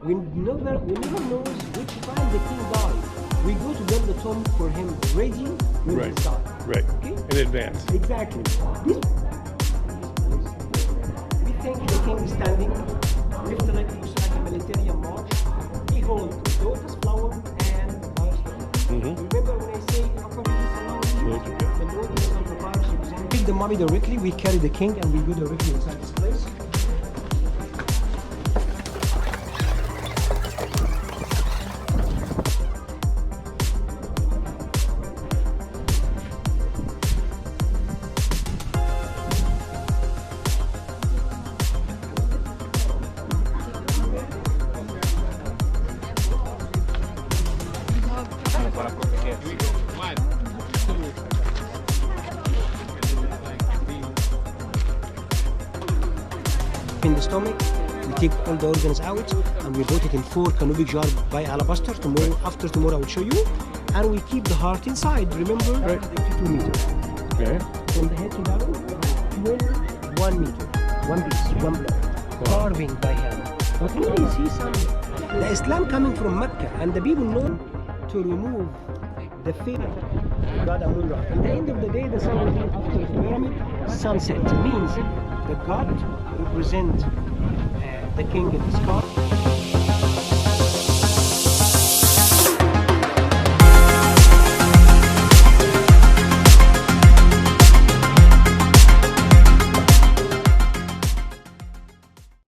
we never know which time the king died. We go to build the tomb for him ready when Right. he died. Right. Okay? In advance. Exactly. We think the king is standing, left leg looks like a military march. He holds lotus flower and firestone. Remember when I say upper Lotus, yeah. the lotus number 5 represents. Take the mummy directly, we carry the king and we go directly inside this place. In the stomach, we take all the organs out and we put it in 4 canopic jars by alabaster. After tomorrow I will show you. And we keep the heart inside, remember? Right. 52 meters. Okay. From the head to down, 1 meter. One piece, one block. Carving by hand. But when you see some, the Islam coming from Mecca and the people know to remove the fear of God Amun Ra. At the end of the day, the sun will be after the pyramid, sunset. Means the God represent the king in the sky.